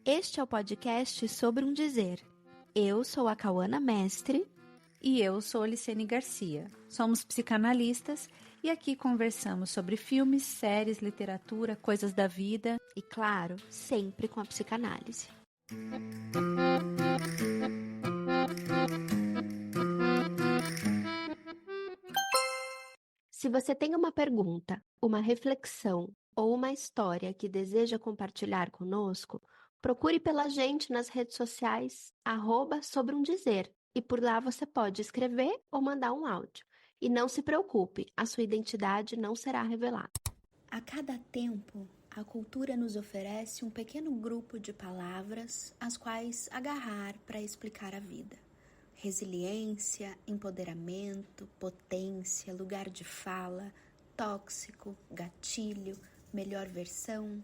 Este é o podcast Sobre um Dizer. Eu sou a Cauana Mestre. E eu sou Licene Garcia. Somos psicanalistas e aqui conversamos sobre filmes, séries, literatura, coisas da vida. E claro, sempre com a psicanálise. Se você tem uma pergunta, uma reflexão ou uma história que deseja compartilhar conosco, procure pela gente nas redes sociais, @sobreumdizer. E por lá você pode escrever ou mandar um áudio. E não se preocupe, a sua identidade não será revelada. A cada tempo, a cultura nos oferece um pequeno grupo de palavras às quais agarrar para explicar a vida. Resiliência, empoderamento, potência, lugar de fala, tóxico, gatilho, melhor versão.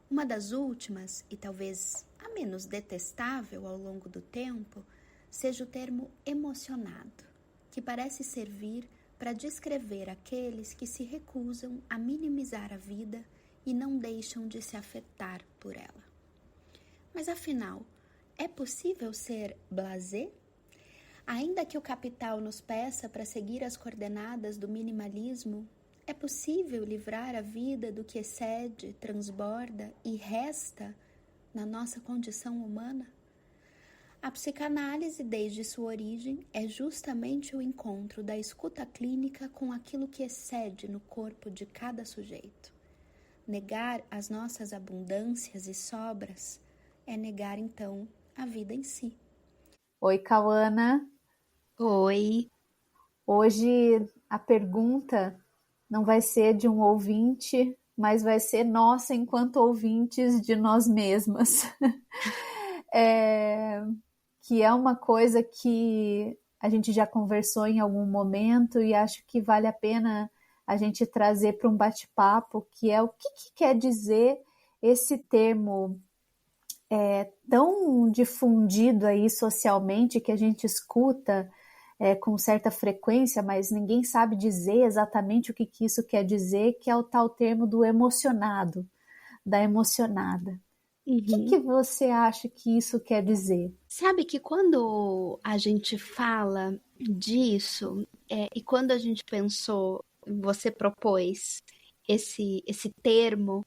Uma das últimas, e talvez a menos detestável ao longo do tempo, seja o termo emocionado, que parece servir para descrever aqueles que se recusam a minimizar a vida e não deixam de se afetar por ela. Mas afinal, é possível ser blasé? Ainda que o capital nos peça para seguir as coordenadas do minimalismo, é possível livrar a vida do que excede, transborda e resta na nossa condição humana? A psicanálise, desde sua origem, é justamente o encontro da escuta clínica com aquilo que excede no corpo de cada sujeito. Negar as nossas abundâncias e sobras é negar, então, a vida em si. Oi, Cauana. Oi. Hoje a pergunta não vai ser de um ouvinte, mas vai ser nossa enquanto ouvintes de nós mesmas. Que é uma coisa que a gente já conversou em algum momento e acho que vale a pena a gente trazer para um bate-papo, que é o que quer dizer esse termo tão difundido aí socialmente, que a gente escuta com certa frequência, mas ninguém sabe dizer exatamente o que isso quer dizer, que é o tal termo do emocionado, da emocionada. O que você acha que isso quer dizer? Sabe que quando a gente fala disso, e quando a gente pensou, você propôs esse termo,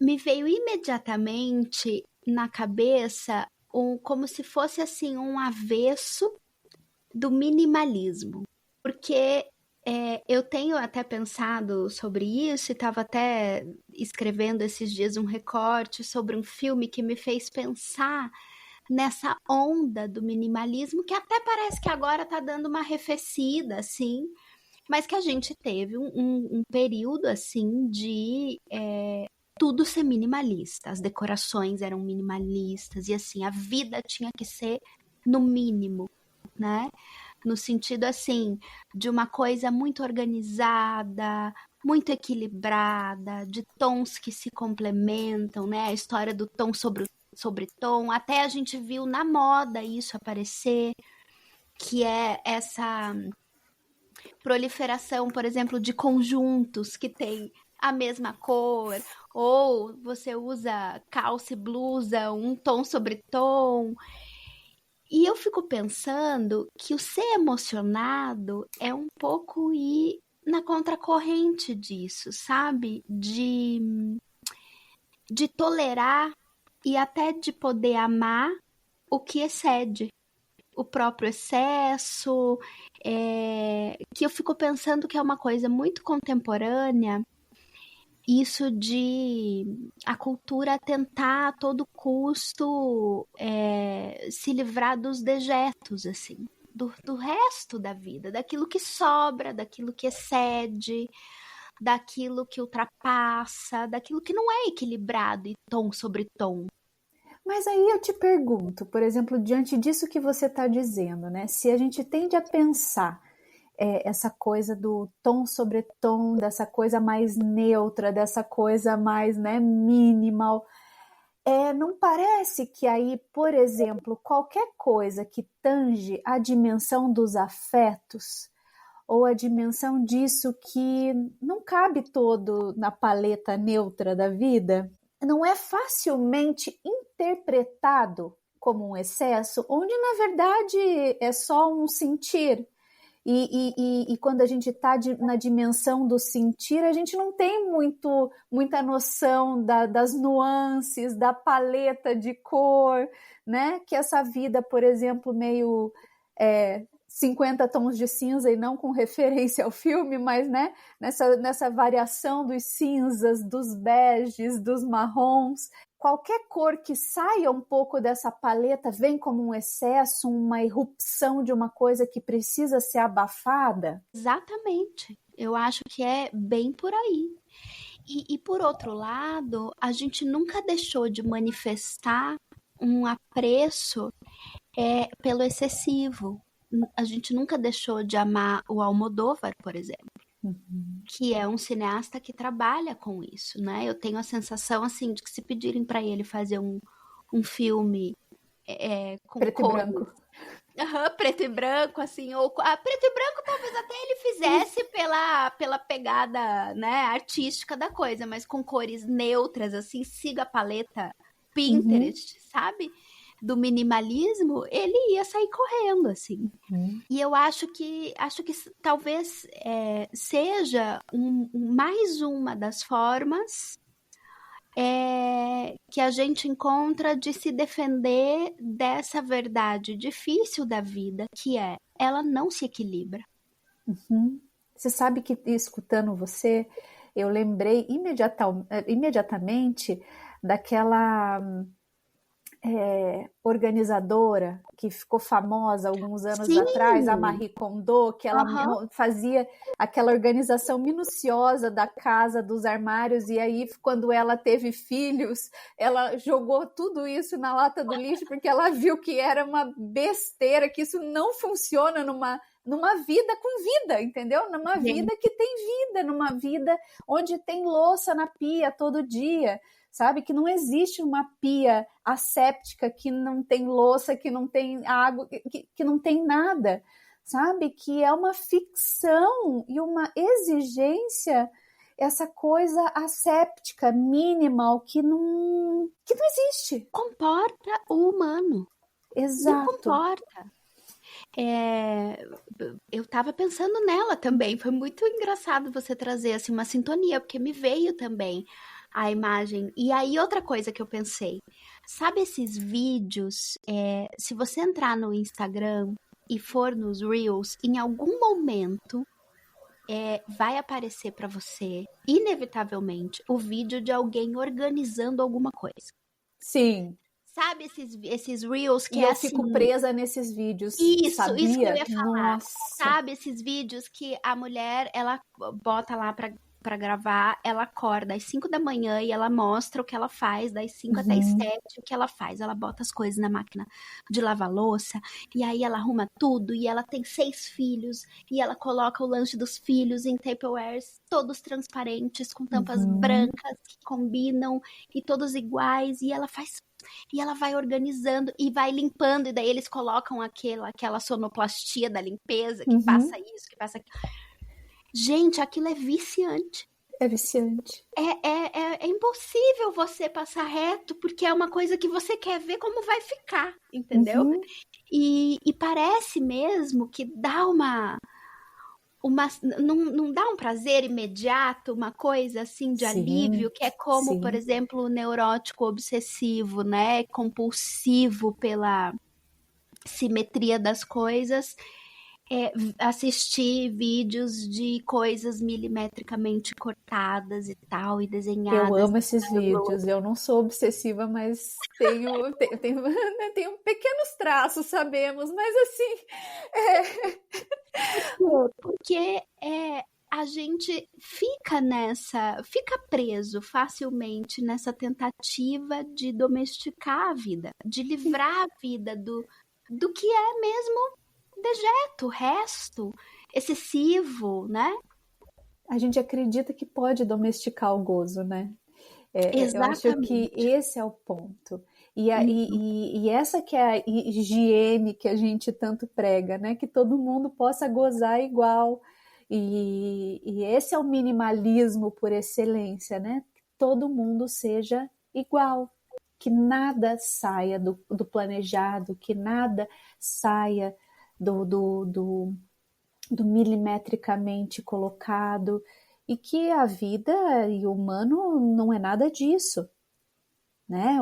me veio imediatamente na cabeça como se fosse assim um avesso do minimalismo. Porque eu tenho até pensado sobre isso e estava até escrevendo esses dias um recorte sobre um filme que me fez pensar nessa onda do minimalismo, que até parece que agora está dando uma arrefecida, assim, mas que a gente teve um período, assim, de tudo ser minimalista. As decorações eram minimalistas e, assim, a vida tinha que ser no mínimo, né? No sentido, assim, de uma coisa muito organizada, muito equilibrada, de tons que se complementam, né? A história do tom sobre tom. Até a gente viu na moda isso aparecer, que é essa proliferação, por exemplo, de conjuntos que tem a mesma cor, ou você usa calça e blusa, um tom sobre tom. E eu fico pensando que o ser emocionado é um pouco ir na contracorrente disso, sabe? De tolerar e até de poder amar o que excede, o próprio excesso, que eu fico pensando que é uma coisa muito contemporânea, isso de a cultura tentar a todo custo se livrar dos dejetos, assim, do resto da vida, daquilo que sobra, daquilo que excede, daquilo que ultrapassa, daquilo que não é equilibrado e tom sobre tom. Mas aí eu te pergunto, por exemplo, diante disso que você está dizendo, né? Se a gente tende a pensar essa coisa do tom sobre tom, dessa coisa mais neutra, dessa coisa mais, né, minimal, não parece que aí, por exemplo, qualquer coisa que tange a dimensão dos afetos ou a dimensão disso que não cabe todo na paleta neutra da vida, não é facilmente interpretado como um excesso, onde na verdade é só um sentir. E quando a gente está na dimensão do sentir, a gente não tem muita noção das nuances, da paleta de cor, né? Que essa vida, por exemplo, meio 50 tons de cinza, e não com referência ao filme, mas né, nessa variação dos cinzas, dos beges, dos marrons. Qualquer cor que saia um pouco dessa paleta vem como um excesso, uma irrupção de uma coisa que precisa ser abafada? Exatamente. Eu acho que é bem por aí. E por outro lado, a gente nunca deixou de manifestar um apreço pelo excessivo. A gente nunca deixou de amar o Almodóvar, por exemplo. Que é um cineasta que trabalha com isso, né? Eu tenho a sensação, assim, de que se pedirem para ele fazer um filme com preto cores, e branco. Preto e branco, assim, ou preto e branco talvez até ele fizesse pela pegada, né, artística da coisa, mas com cores neutras, assim, siga a paleta Pinterest, sabe? Do minimalismo, ele ia sair correndo, assim. E eu acho que talvez seja mais uma das formas que a gente encontra de se defender dessa verdade difícil da vida, que ela não se equilibra. Você sabe que, escutando você, eu lembrei imediatamente daquela organizadora que ficou famosa alguns anos atrás, a Marie Kondo, que ela fazia aquela organização minuciosa da casa, dos armários, e aí quando ela teve filhos, ela jogou tudo isso na lata do lixo, porque ela viu que era uma besteira, que isso não funciona numa vida com vida, entendeu? Numa vida que tem vida, numa vida onde tem louça na pia todo dia, sabe? Que não existe uma pia asséptica que não tem louça, que não tem água, que não tem nada, sabe? Que é uma ficção e uma exigência, essa coisa asséptica, minimal, que não existe. Comporta o humano. Exato. Não comporta. Eu estava pensando nela também. Foi muito engraçado você trazer assim, uma sintonia, porque me veio também a imagem. E aí, outra coisa que eu pensei, sabe esses vídeos? Se você entrar no Instagram e for nos Reels, em algum momento vai aparecer para você, inevitavelmente, o vídeo de alguém organizando alguma coisa. Sim. Sabe esses Reels que e eu assim, fico presa nesses vídeos. Isso sabia? Isso que eu ia falar. Nossa. Sabe esses vídeos que a mulher, ela bota lá pra gravar, ela acorda às 5 da manhã e ela mostra o que ela faz, das 5 até as 7, o que ela faz. Ela bota as coisas na máquina de lavar louça, e aí ela arruma tudo, e ela tem 6 filhos, e ela coloca o lanche dos filhos em Tupperwares, todos transparentes, com tampas brancas que combinam, e todos iguais, e ela faz... E ela vai organizando e vai limpando, e daí eles colocam aquela sonoplastia da limpeza, que passa isso, que passa aquilo. Gente, aquilo é viciante. É viciante. É impossível você passar reto, porque é uma coisa que você quer ver como vai ficar, entendeu? E parece mesmo que dá não dá um prazer imediato, uma coisa assim de alívio, que é como, por exemplo, o neurótico obsessivo, né? Compulsivo pela simetria das coisas. Assistir vídeos de coisas milimetricamente cortadas e tal, e desenhadas. Eu amo esses vídeos. Eu não sou obsessiva, mas tenho pequenos traços, sabemos, mas assim... Porque a gente fica preso facilmente nessa tentativa de domesticar a vida, de livrar a vida do que é mesmo dejeto, resto, excessivo, né? A gente acredita que pode domesticar o gozo, né? Eu acho que esse é o ponto. E essa que é a higiene que a gente tanto prega, né? Que todo mundo possa gozar igual. E esse é o minimalismo por excelência, né? Que todo mundo seja igual, que nada saia do planejado, que nada saia do milimetricamente colocado, e que a vida e o humano não é nada disso, né?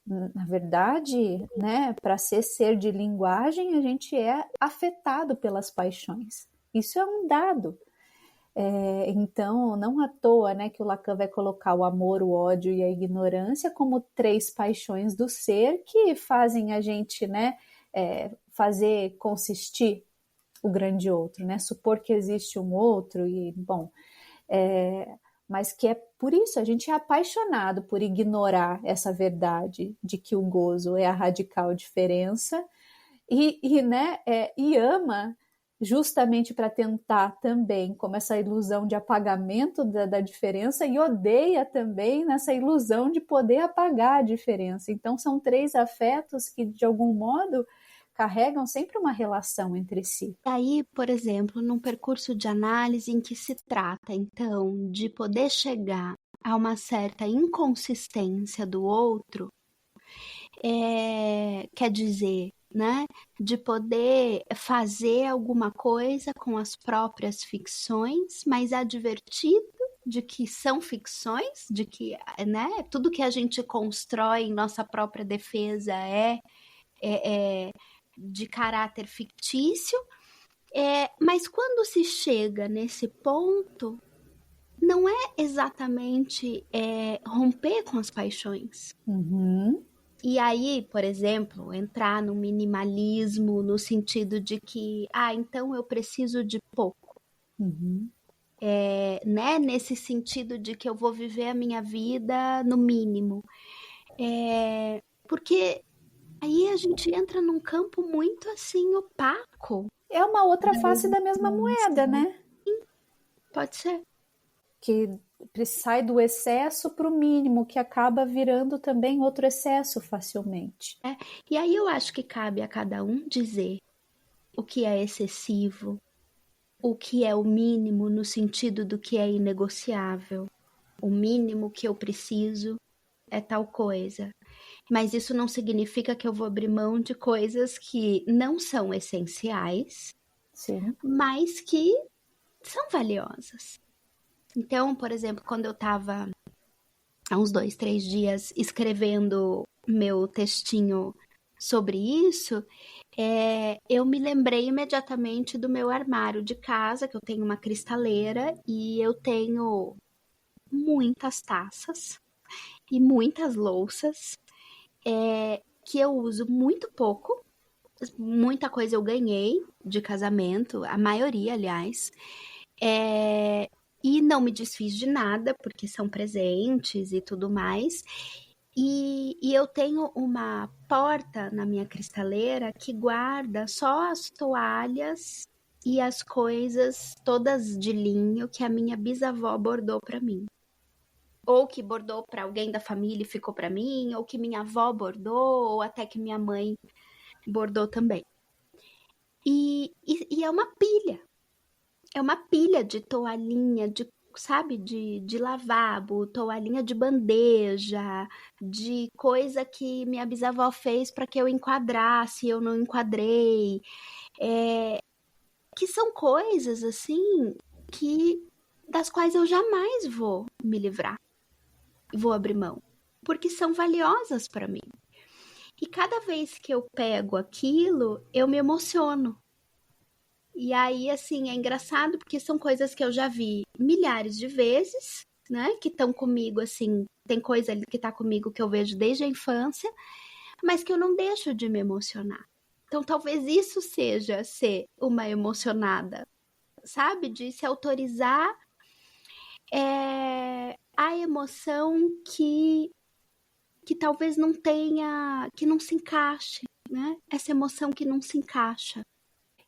Na verdade, né, para ser de linguagem, a gente é afetado pelas paixões. Isso é um dado. Então, não à toa, né, que o Lacan vai colocar o amor, o ódio e a ignorância como 3 paixões do ser que fazem a gente, né, fazer consistir o grande outro, né, supor que existe um outro e, bom, mas que é por isso, a gente é apaixonado por ignorar essa verdade de que o gozo é a radical diferença e ama justamente para tentar também, como essa ilusão de apagamento da diferença, e odeia também nessa ilusão de poder apagar a diferença. Então são 3 afetos que de algum modo carregam sempre uma relação entre si. Aí, por exemplo, num percurso de análise em que se trata, então, de poder chegar a uma certa inconsistência do outro, quer dizer, né, de poder fazer alguma coisa com as próprias ficções, mas advertido de que são ficções, de que, né, tudo que a gente constrói em nossa própria defesa é de caráter fictício, mas quando se chega nesse ponto, não é exatamente romper com as paixões. Uhum. E aí, por exemplo, entrar no minimalismo no sentido de que, então eu preciso de pouco. Uhum. Né? Nesse sentido de que eu vou viver a minha vida no mínimo. Porque aí a gente entra num campo muito assim opaco. É uma outra face da mesma moeda, né? Pode ser. Que sai do excesso para o mínimo, que acaba virando também outro excesso facilmente. E aí eu acho que cabe a cada um dizer o que é excessivo, o que é o mínimo no sentido do que é inegociável. O mínimo que eu preciso é tal coisa. Mas isso não significa que eu vou abrir mão de coisas que não são essenciais, Sim. mas que são valiosas. Então, por exemplo, quando eu estava há uns 2, 3 dias escrevendo meu textinho sobre isso, eu me lembrei imediatamente do meu armário de casa, que eu tenho uma cristaleira e eu tenho muitas taças e muitas louças que eu uso muito pouco. Muita coisa eu ganhei de casamento, a maioria, aliás. E não me desfiz de nada, porque são presentes e tudo mais. E eu tenho uma porta na minha cristaleira que guarda só as toalhas e as coisas todas de linho que a minha bisavó bordou para mim. Ou que bordou para alguém da família e ficou para mim, ou que minha avó bordou, ou até que minha mãe bordou também. E é uma pilha. É uma pilha de toalhinha, sabe, de lavabo, toalhinha de bandeja, de coisa que minha bisavó fez para que eu enquadrasse, eu não enquadrei. Que são coisas, assim, das quais eu jamais vou me livrar. Vou abrir mão. Porque são valiosas para mim. E cada vez que eu pego aquilo, eu me emociono. E aí, assim, é engraçado porque são coisas que eu já vi milhares de vezes, né? Que estão comigo, assim, tem coisa ali que tá comigo que eu vejo desde a infância, mas que eu não deixo de me emocionar. Então, talvez isso seja ser uma emocionada, sabe? De se autorizar a emoção que talvez não tenha, que não se encaixe, né? Essa emoção que não se encaixa.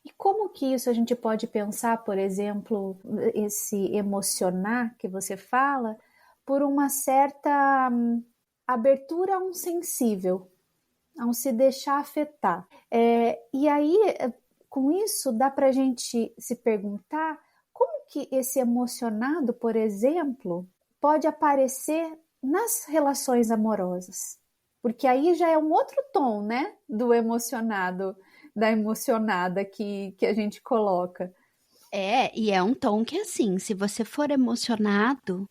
E como que isso a gente pode pensar, por exemplo, esse emocionar que você fala, por uma certa abertura a um sensível, a um se deixar afetar. E aí, com isso, dá para a gente se perguntar como que esse emocionado, por exemplo, pode aparecer nas relações amorosas. Porque aí já é um outro tom, né? Do emocionado, da emocionada que a gente coloca. E é um tom que, assim, se você for emocionado,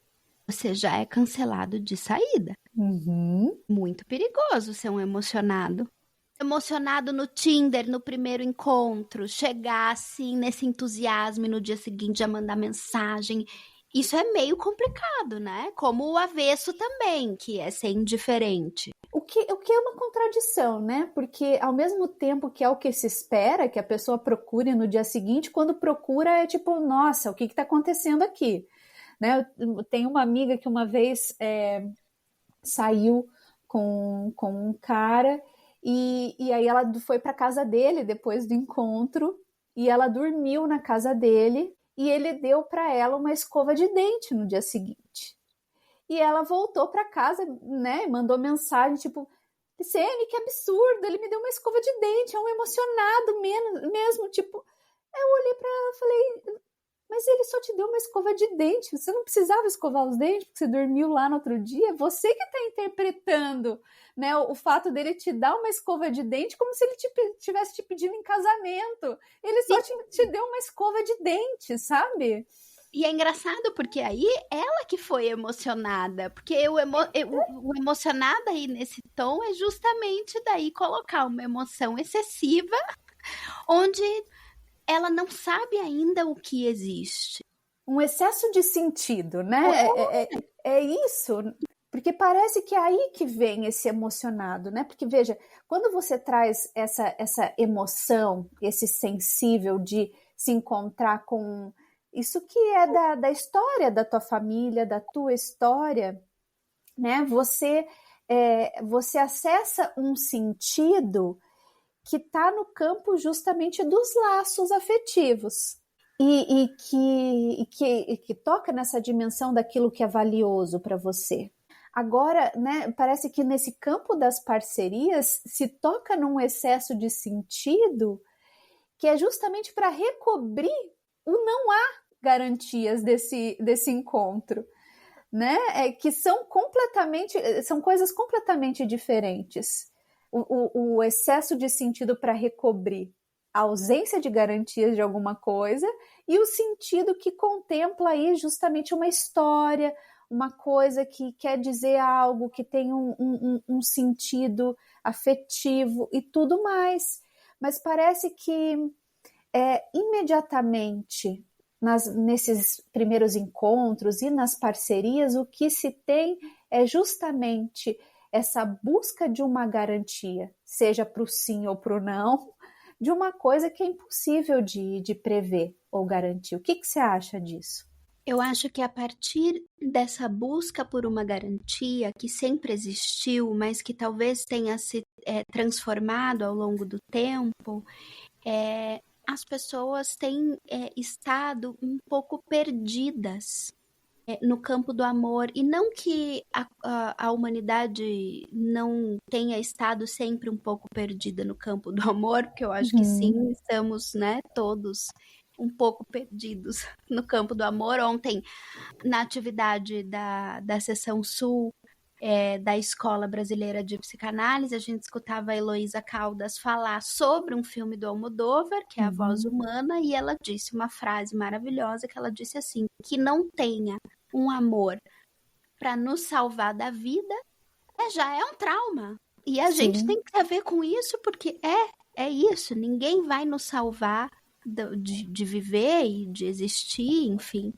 você já é cancelado de saída. Uhum. Muito perigoso ser um emocionado. Emocionado no Tinder, no primeiro encontro, chegar assim nesse entusiasmo e no dia seguinte já mandar mensagem. Isso é meio complicado, né? Como o avesso também, que é ser indiferente. O que é uma contradição, né? Porque ao mesmo tempo que é o que se espera que a pessoa procure no dia seguinte, quando procura é tipo, nossa, o que está acontecendo aqui? Né? Eu tenho uma amiga que uma vez saiu com um cara e aí ela foi para casa dele depois do encontro e ela dormiu na casa dele e ele deu para ela uma escova de dente no dia seguinte. E ela voltou para casa, né? Mandou mensagem tipo: Luciene, que absurdo, ele me deu uma escova de dente, é um emocionado mesmo. Tipo, eu olhei para ela e falei: mas ele só te deu uma escova de dente, você não precisava escovar os dentes porque você dormiu lá no outro dia. Você que está interpretando, né, o fato dele te dar uma escova de dente como se ele tivesse te pedindo em casamento. Ele só te deu uma escova de dente, sabe? E é engraçado porque aí ela que foi emocionada, porque o emocionada aí nesse tom é justamente daí colocar uma emoção excessiva, onde ela não sabe ainda o que existe. Um excesso de sentido, né? É isso, porque parece que é aí que vem esse emocionado, né? Porque veja, quando você traz essa emoção, esse sensível de se encontrar com isso que é da história da tua família, da tua história, né? Você acessa um sentido que está no campo justamente dos laços afetivos e que toca nessa dimensão daquilo que é valioso para você. Agora, né, parece que nesse campo das parcerias se toca num excesso de sentido que é justamente para recobrir o não há garantias desse encontro, né? Que são coisas completamente diferentes. O excesso de sentido para recobrir a ausência de garantias de alguma coisa e o sentido que contempla aí justamente uma história, uma coisa que quer dizer algo, que tem um sentido afetivo e tudo mais. Mas parece que imediatamente nesses primeiros encontros e nas parcerias, o que se tem é justamente essa busca de uma garantia, seja para o sim ou para o não, de uma coisa que é impossível de prever ou garantir. O que você acha disso? Eu acho que a partir dessa busca por uma garantia que sempre existiu, mas que talvez tenha se transformado ao longo do tempo, as pessoas têm estado um pouco perdidas no campo do amor. E não que a humanidade não tenha estado sempre um pouco perdida no campo do amor, porque eu acho que sim, estamos, né, todos um pouco perdidos no campo do amor. Ontem, na atividade da Seção Sul, da Escola Brasileira de Psicanálise, a gente escutava a Heloísa Caldas falar sobre um filme do Almodóvar, que é A Voz Humana, e ela disse uma frase maravilhosa, que ela disse assim: que não tenha um amor para nos salvar da vida já é um trauma. E a gente tem que ver com isso, porque é isso, ninguém vai nos salvar de viver e de existir, enfim.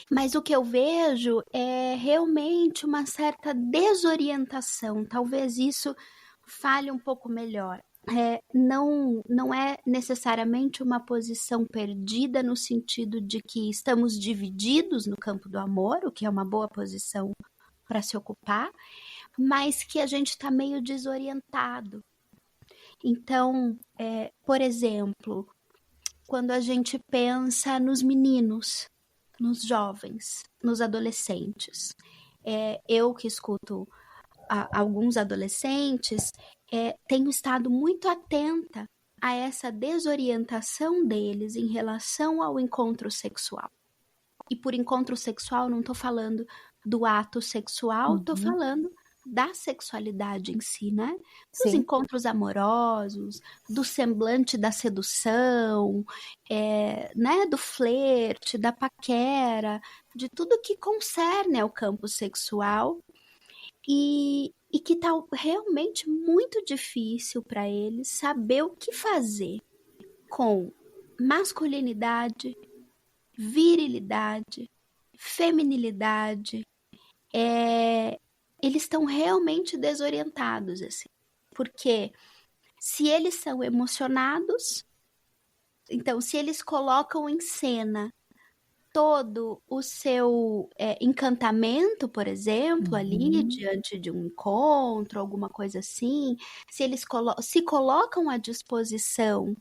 Mas o que eu vejo é realmente uma certa desorientação. Talvez isso fale um pouco melhor. Não é necessariamente uma posição perdida no sentido de que estamos divididos no campo do amor, o que é uma boa posição para se ocupar, mas que a gente está meio desorientado. Então, por exemplo, quando a gente pensa nos meninos, nos jovens, nos adolescentes. Eu que escuto alguns adolescentes, tenho estado muito atenta a essa desorientação deles em relação ao encontro sexual. E por encontro sexual não estou falando do ato sexual, tô Uhum. falando da sexualidade em si, né? Dos Sim. encontros amorosos, do semblante da sedução, né? Do flerte, da paquera, de tudo que concerne ao campo sexual e que tá realmente muito difícil para eles saber o que fazer com masculinidade, virilidade, feminilidade. Eles estão realmente desorientados, assim. Porque se eles são emocionados, então se eles colocam em cena todo o seu encantamento, por exemplo, ali Uhum. diante de um encontro, alguma coisa assim, se eles se colocam à disposição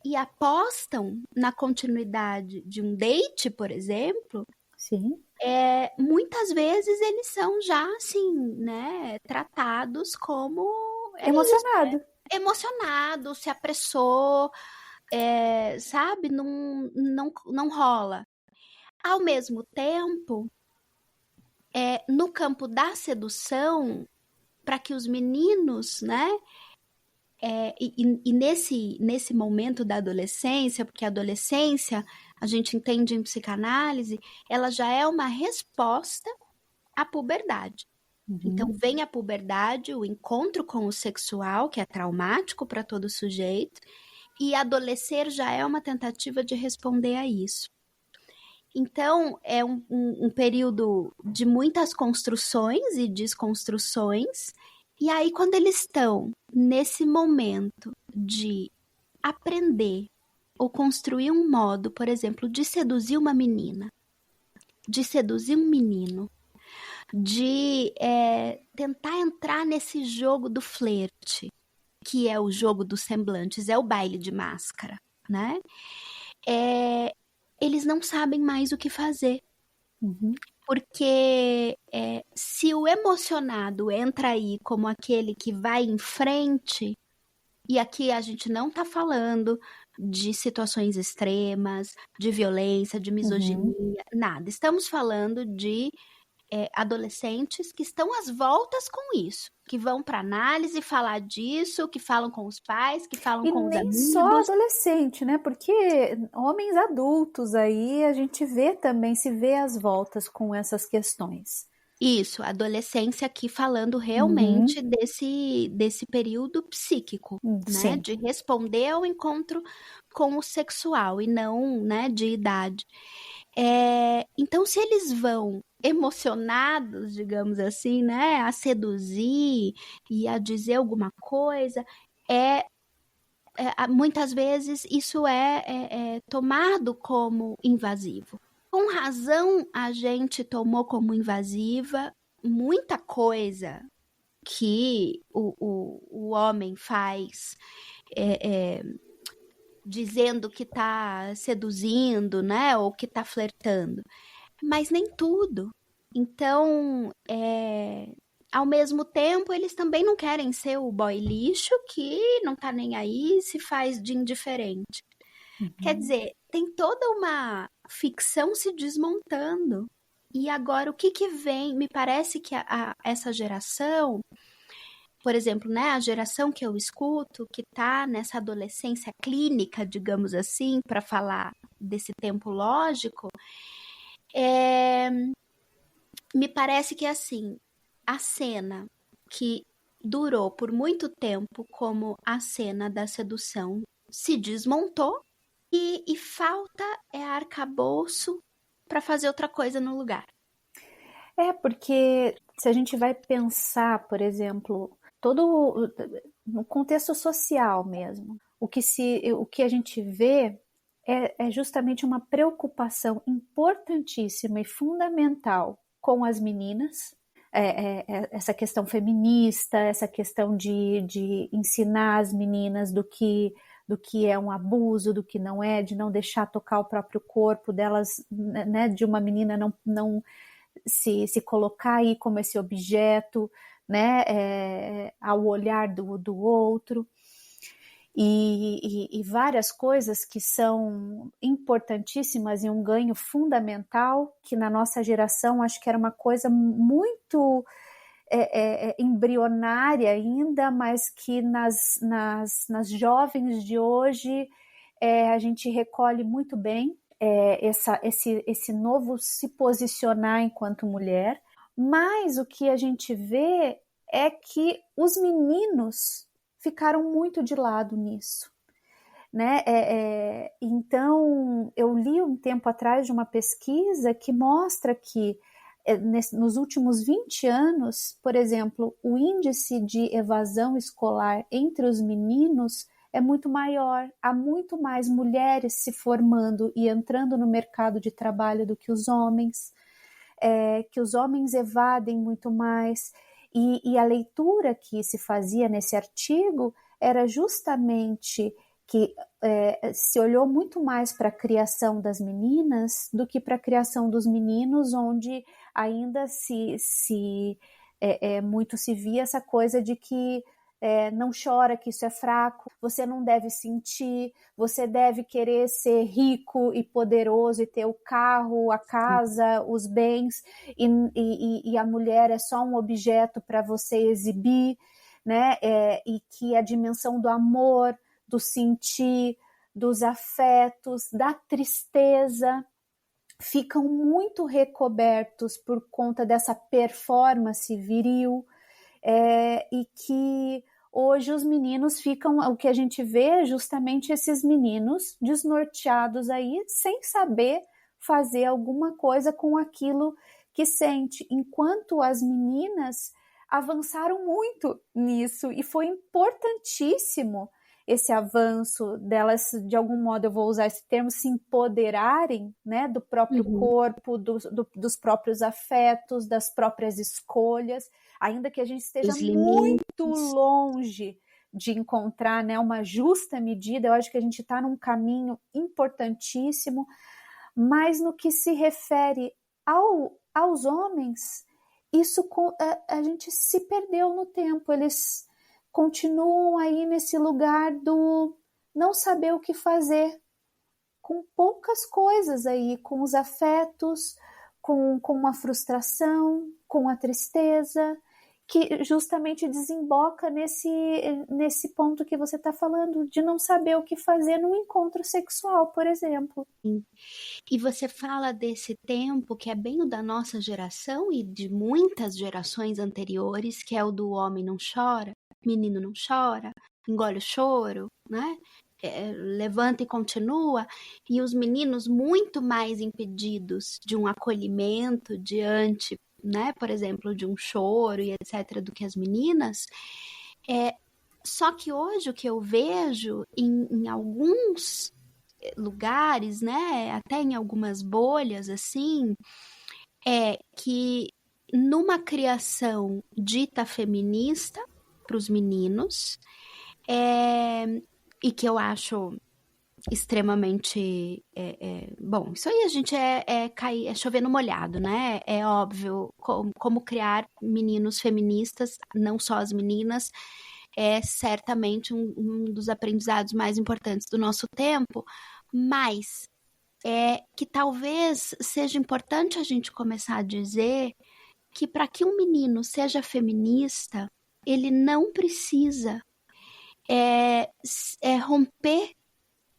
e apostam na continuidade de um date, por exemplo, Sim. muitas vezes eles são já assim, né, tratados como Emocionado. emocionado, se apressou, sabe, não rola. Ao mesmo tempo, no campo da sedução, para que os meninos, né, e nesse momento da adolescência, porque a adolescência, a gente entende em psicanálise, ela já é uma resposta à puberdade. Então, Uhum. vem a puberdade, o encontro com o sexual, que é traumático para todo sujeito, e adolescer já é uma tentativa de responder a isso. Então, é um período de muitas construções e desconstruções, e aí, quando eles estão nesse momento de aprender ou construir um modo, por exemplo, de seduzir uma menina, de seduzir um menino, de tentar entrar nesse jogo do flerte, que é o jogo dos semblantes, é o baile de máscara, né? Eles não sabem mais o que fazer. Uhum. Porque se o emocionado entra aí como aquele que vai em frente, e aqui a gente não está falando de situações extremas, de violência, de Uhum. misoginia, nada. Estamos falando de adolescentes que estão às voltas com isso, que vão para análise falar disso, que falam com os pais, que falam E com os nem só amigos. adolescente, né? Porque homens adultos aí a gente vê também, se vê às voltas com essas questões. Isso, adolescência aqui falando Uhum. realmente desse período psíquico, né? Sim. De responder ao encontro com o sexual e não, né, de idade. Então, se eles vão emocionados, digamos assim, né, a seduzir e a dizer alguma coisa, muitas vezes isso é tomado como invasivo. Com razão, a gente tomou como invasiva muita coisa que o homem faz, dizendo que está seduzindo, né? Ou que está flertando. Mas nem tudo. Então, ao mesmo tempo, eles também não querem ser o boy lixo que não tá nem aí, se faz de indiferente. Quer Uhum. dizer, tem toda uma ficção se desmontando. E agora, o que vem? Me parece que essa geração, por exemplo, né, a geração que eu escuto, que está nessa adolescência clínica, digamos assim, para falar desse tempo lógico, me parece que assim, a cena que durou por muito tempo como a cena da sedução se desmontou e falta arcabouço para fazer outra coisa no lugar. Porque se a gente vai pensar, por exemplo, todo no contexto social mesmo, o que a gente vê é justamente uma preocupação importantíssima e fundamental com as meninas, essa questão feminista, essa questão de ensinar as meninas do que é um abuso, do que não é, de não deixar tocar o próprio corpo delas, né, de uma menina não se colocar aí como esse objeto, né, ao olhar do outro. e várias coisas que são importantíssimas e um ganho fundamental, que na nossa geração acho que era uma coisa muito embrionária ainda, mas que nas jovens de hoje a gente recolhe muito bem esse novo se posicionar enquanto mulher. Mas o que a gente vê é que os meninos ficaram muito de lado nisso, né? Então, eu li um tempo atrás de uma pesquisa que mostra que nos últimos 20 anos, por exemplo, o índice de evasão escolar entre os meninos é muito maior, há muito mais mulheres se formando e entrando no mercado de trabalho do que os homens, que os homens evadem muito mais. E a leitura que se fazia nesse artigo era justamente que se olhou muito mais para a criação das meninas do que para a criação dos meninos, onde ainda muito se via essa coisa de que não chora, que isso é fraco, você não deve sentir, você deve querer ser rico e poderoso e ter o carro, a casa, os bens, e a mulher é só um objeto para você exibir, né? E que a dimensão do amor, do sentir, dos afetos, da tristeza, ficam muito recobertos por conta dessa performance viril, e que hoje os meninos ficam, o que a gente vê é justamente esses meninos desnorteados aí, sem saber fazer alguma coisa com aquilo que sente, enquanto as meninas avançaram muito nisso, e foi importantíssimo esse avanço delas, de algum modo, eu vou usar esse termo, se empoderarem, né, do próprio corpo, dos próprios afetos, das próprias escolhas, ainda que a gente esteja muito longe de encontrar, né, uma justa medida. Eu acho que a gente está num caminho importantíssimo, mas no que se refere aos homens, isso a gente se perdeu no tempo. Eles continuam aí nesse lugar do não saber o que fazer, com poucas coisas aí, com os afetos, com a frustração, com a tristeza, que justamente desemboca nesse ponto que você está falando, de não saber o que fazer num encontro sexual, por exemplo. E você fala desse tempo que é bem o da nossa geração e de muitas gerações anteriores, que é o do homem não chora, menino não chora, engole o choro, né? Levanta e continua, e os meninos muito mais impedidos de um acolhimento diante, né, por exemplo, de um choro e etc., do que as meninas. Só que hoje o que eu vejo em alguns lugares, né, até em algumas bolhas, assim, é que numa criação dita feminista para os meninos, e que eu acho extremamente bom, isso aí a gente é chover no molhado, né? É óbvio como criar meninos feministas, não só as meninas, é certamente um dos aprendizados mais importantes do nosso tempo, mas que talvez seja importante a gente começar a dizer que para que um menino seja feminista, ele não precisa romper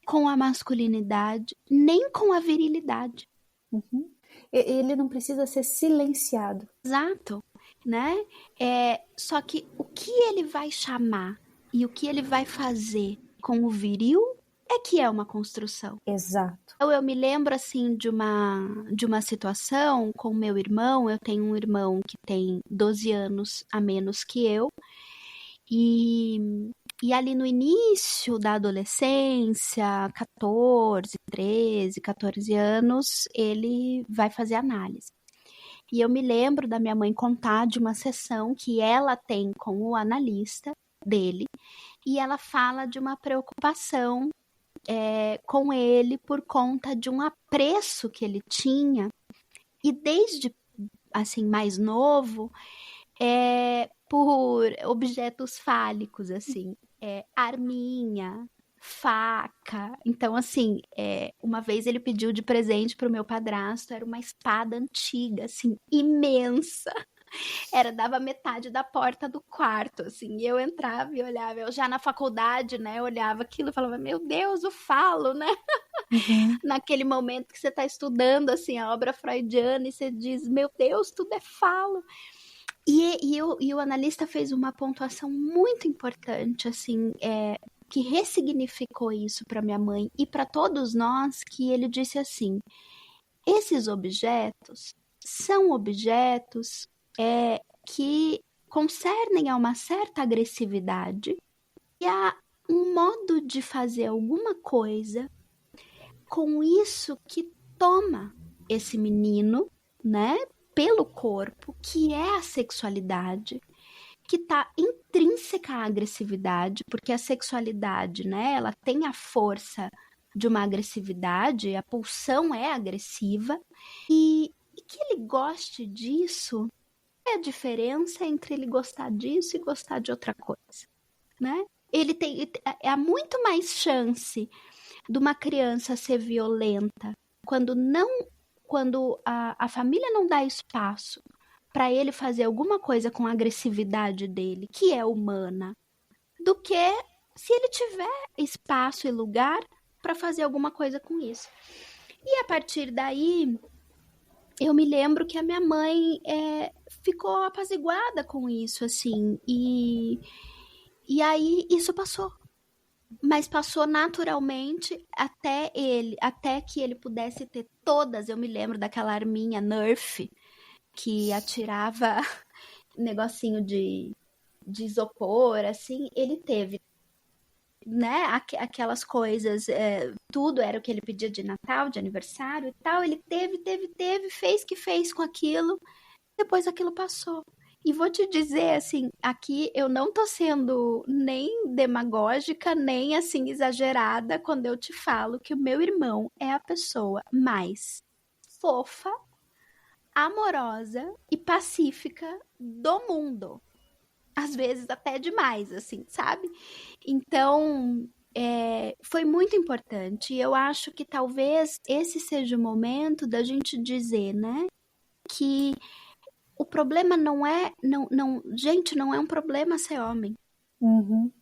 com a masculinidade, nem com a virilidade. Uhum. Ele não precisa ser silenciado. Exato, né? Só que o que ele vai chamar e o que ele vai fazer com o viril é que é uma construção. Exato. Então, eu me lembro, assim, de uma situação com o meu irmão. Eu tenho um irmão que tem 12 anos a menos que eu, e ali no início da adolescência, 14 anos, ele vai fazer análise. E eu me lembro da minha mãe contar de uma sessão que ela tem com o analista dele, e ela fala de uma preocupação com ele por conta de um apreço que ele tinha, e desde assim mais novo, por objetos fálicos, assim. arminha, faca. Então, assim, uma vez ele pediu de presente pro meu padrasto, era uma espada antiga, assim, imensa. Dava metade da porta do quarto, assim, e eu entrava e olhava, eu já na faculdade, né, eu olhava aquilo e falava, meu Deus, o falo, né? Uhum. Naquele momento que você está estudando, assim, a obra freudiana e você diz, meu Deus, tudo é falo. E o analista fez uma pontuação muito importante, assim, que ressignificou isso para minha mãe e para todos nós, que ele disse assim, esses objetos são objetos que concernem a uma certa agressividade e a um modo de fazer alguma coisa com isso que toma esse menino, né, pelo corpo, que é a sexualidade, que está intrínseca à agressividade, porque a sexualidade, né, ela tem a força de uma agressividade, a pulsão é agressiva, e que ele goste disso é a diferença entre ele gostar disso e gostar de outra coisa, né? Ele tem há muito mais chance de uma criança ser violenta quando a família não dá espaço para ele fazer alguma coisa com a agressividade dele, que é humana, do que se ele tiver espaço e lugar para fazer alguma coisa com isso. E a partir daí, eu me lembro que a minha mãe ficou apaziguada com isso, assim, e aí isso passou. Mas passou naturalmente até que ele pudesse ter todas. Eu me lembro daquela arminha Nerf que atirava negocinho de isopor, assim. Ele teve, né, aquelas coisas, tudo era o que ele pedia de Natal, de aniversário e tal. Ele teve, fez que fez com aquilo. Depois aquilo passou. E vou te dizer, assim, aqui eu não tô sendo nem demagógica, nem, assim, exagerada quando eu te falo que o meu irmão é a pessoa mais fofa, amorosa e pacífica do mundo. Às vezes até demais, assim, sabe? Então, foi muito importante. E eu acho que talvez esse seja o momento da gente dizer, né, que o problema não é. Gente, não é um problema ser homem. Uhum.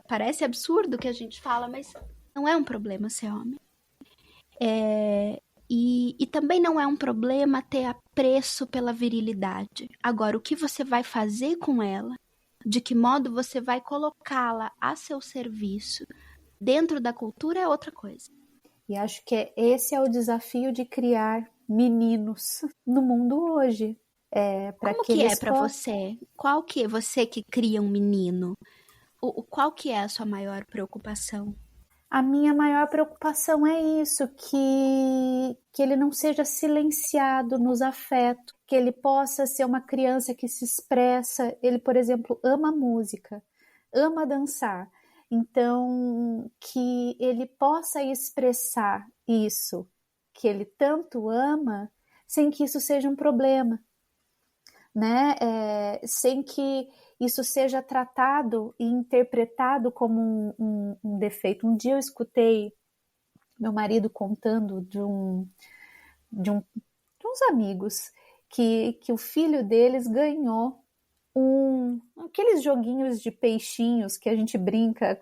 Parece absurdo que a gente fala, mas não é um problema ser homem. E também não é um problema ter apreço pela virilidade. Agora, o que você vai fazer com ela? De que modo você vai colocá-la a seu serviço dentro da cultura é outra coisa. E acho que esse é o desafio de criar meninos no mundo hoje. Como que é para você? Qual que é você que cria um menino? Qual que é a sua maior preocupação? A minha maior preocupação é isso, que ele não seja silenciado nos afetos, que ele possa ser uma criança que se expressa. Ele, por exemplo, ama música, ama dançar. Então, que ele possa expressar isso que ele tanto ama, sem que isso seja um problema, né? Sem que isso seja tratado e interpretado como um defeito. Um dia eu escutei meu marido contando de uns amigos que o filho deles ganhou aqueles joguinhos de peixinhos que a gente brinca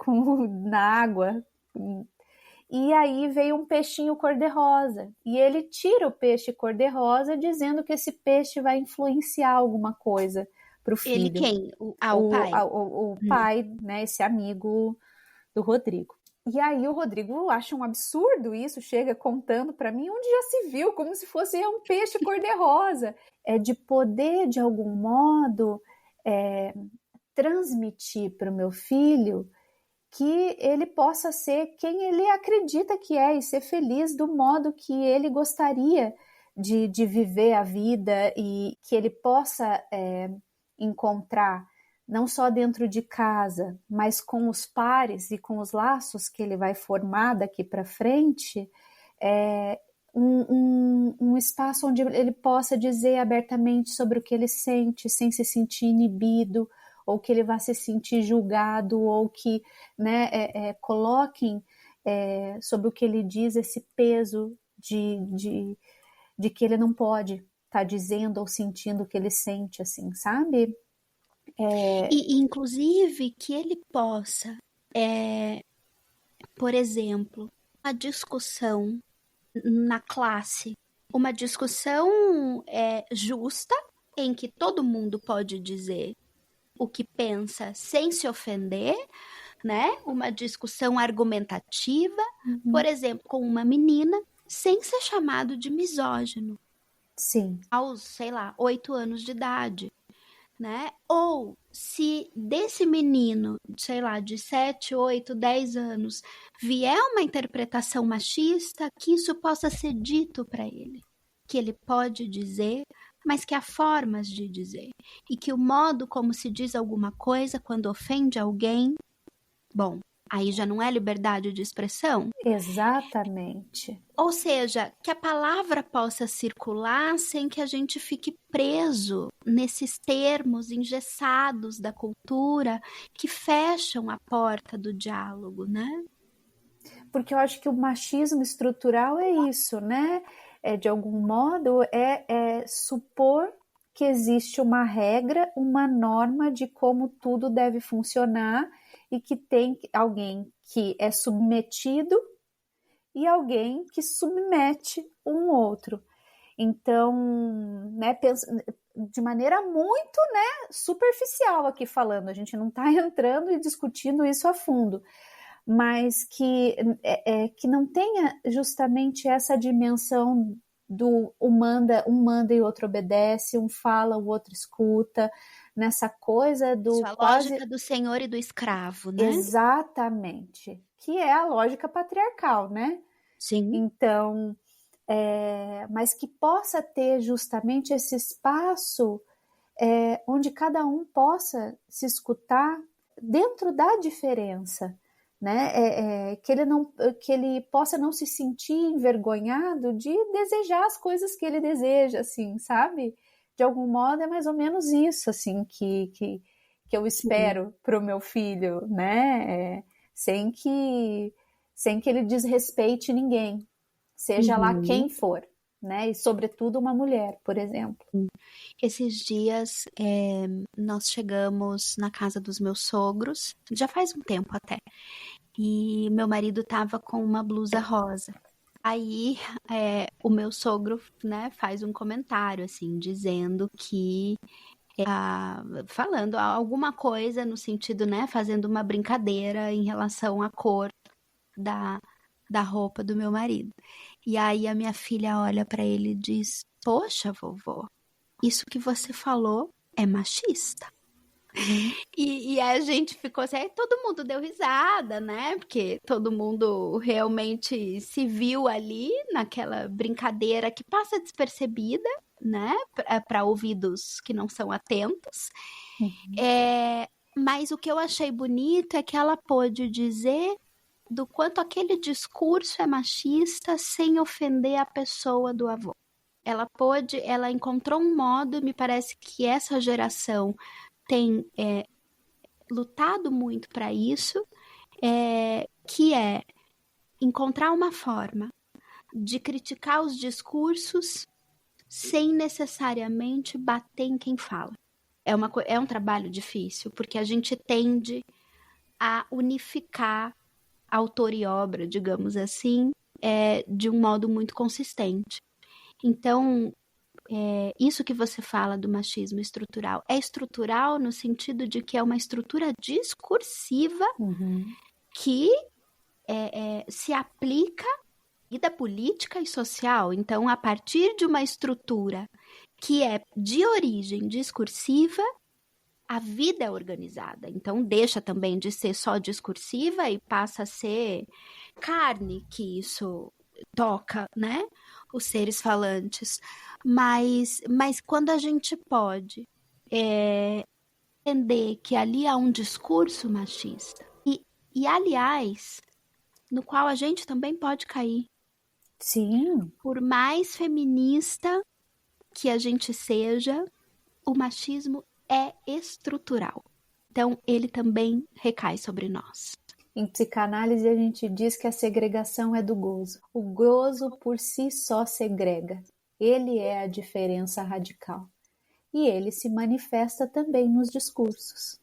na água. E aí veio um peixinho cor-de-rosa. E ele tira o peixe cor-de-rosa dizendo que esse peixe vai influenciar alguma coisa para o filho. Ele quem? O pai? O pai, né, esse amigo do Rodrigo. E aí o Rodrigo acha um absurdo isso, chega contando para mim, onde já se viu, como se fosse um peixe cor-de-rosa. De poder, de algum modo, transmitir para o meu filho que ele possa ser quem ele acredita que é e ser feliz do modo que ele gostaria de viver a vida, e que ele possa encontrar, não só dentro de casa, mas com os pares e com os laços que ele vai formar daqui para frente, um espaço onde ele possa dizer abertamente sobre o que ele sente, sem se sentir inibido, ou que ele vá se sentir julgado, ou que, né, coloquem sobre o que ele diz esse peso de que ele não pode estar dizendo ou sentindo o que ele sente, assim, sabe? E inclusive que ele possa, por exemplo, uma discussão na classe, uma discussão justa, em que todo mundo pode dizer o que pensa sem se ofender, né? Uma discussão argumentativa, por exemplo, com uma menina, sem ser chamado de misógino. Sim. Aos, sei lá, 8 anos de idade, né? Ou se desse menino, sei lá, de 7, 8, 10 anos, vier uma interpretação machista, que isso possa ser dito para ele. Que ele pode dizer, mas que há formas de dizer. E que o modo como se diz alguma coisa quando ofende alguém, bom, aí já não é liberdade de expressão? Exatamente. Ou seja, que a palavra possa circular sem que a gente fique preso nesses termos engessados da cultura que fecham a porta do diálogo, né? Porque eu acho que o machismo estrutural é isso, né? De algum modo, supor que existe uma regra, uma norma de como tudo deve funcionar e que tem alguém que é submetido e alguém que submete um outro. Então, né, de maneira muito, né, superficial aqui falando, a gente não está entrando e discutindo isso a fundo, mas que não tenha justamente essa dimensão do um manda e o outro obedece, um fala, o outro escuta, nessa coisa do isso, a lógica do senhor e do escravo, né? Exatamente, que é a lógica patriarcal, né? Sim. Então, mas que possa ter justamente esse espaço onde cada um possa se escutar dentro da diferença, né? Que ele possa não se sentir envergonhado de desejar as coisas que ele deseja, assim, sabe? De algum modo é mais ou menos isso, assim, que eu espero para o meu filho, né? Sem que ele desrespeite ninguém, seja lá quem for, né? E sobretudo uma mulher, por exemplo. Esses dias nós chegamos na casa dos meus sogros, já faz um tempo até, e meu marido estava com uma blusa rosa. Aí o meu sogro, né, faz um comentário assim, dizendo que falando alguma coisa no sentido, né, fazendo uma brincadeira em relação à cor da roupa do meu marido. E aí a minha filha olha para ele e diz: "Poxa, vovô, isso que você falou é machista." E a gente ficou assim, aí todo mundo deu risada, né? Porque todo mundo realmente se viu ali naquela brincadeira que passa despercebida, né? Para ouvidos que não são atentos. Mas o que eu achei bonito é que ela pôde dizer do quanto aquele discurso é machista sem ofender a pessoa do avô. Ela encontrou um modo, me parece que essa geração tem lutado muito para isso, que é encontrar uma forma de criticar os discursos sem necessariamente bater em quem fala. É um trabalho difícil, porque a gente tende a unificar autor e obra, digamos assim, de um modo muito consistente. Então, isso que você fala do machismo estrutural é estrutural no sentido de que é uma estrutura discursiva que se aplica à vida política e social. Então, a partir de uma estrutura que é de origem discursiva, a vida é organizada. Então, deixa também de ser só discursiva e passa a ser carne, que isso toca, né? Os seres falantes. Mas quando a gente pode entender que ali há um discurso machista e, aliás, no qual a gente também pode cair. Sim. Por mais feminista que a gente seja, o machismo é estrutural. Então, ele também recai sobre nós. Em psicanálise, a gente diz que a segregação é do gozo. O gozo por si só segrega. Ele é a diferença radical. E ele se manifesta também nos discursos.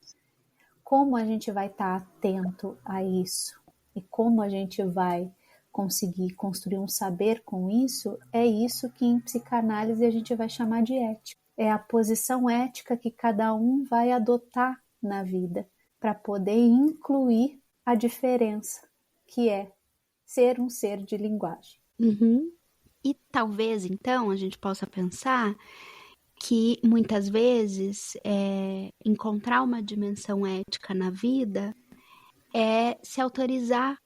Como a gente vai estar atento a isso e como a gente vai conseguir construir um saber com isso, é isso que em psicanálise a gente vai chamar de ética. É a posição ética que cada um vai adotar na vida para poder incluir a diferença, que é ser um ser de linguagem. Uhum. E talvez, então, a gente possa pensar que muitas vezes encontrar uma dimensão ética na vida é se autorizar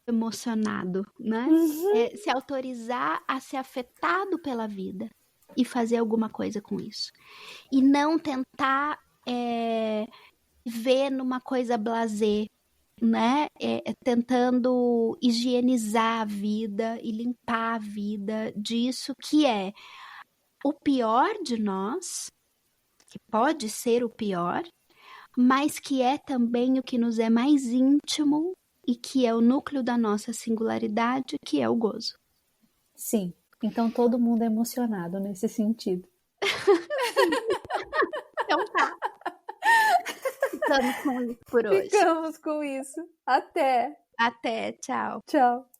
emocionado, né? É se autorizar a ser afetado pela vida e fazer alguma coisa com isso. E não tentar ver numa coisa blasé, né? Tentando higienizar a vida e limpar a vida disso que é o pior de nós, que pode ser o pior, mas que é também o que nos é mais íntimo e que é o núcleo da nossa singularidade, que é o gozo. Sim, então todo mundo é emocionado nesse sentido. Então tá. Ficamos com isso por hoje. Ficamos com isso. Até. Até, tchau. Tchau.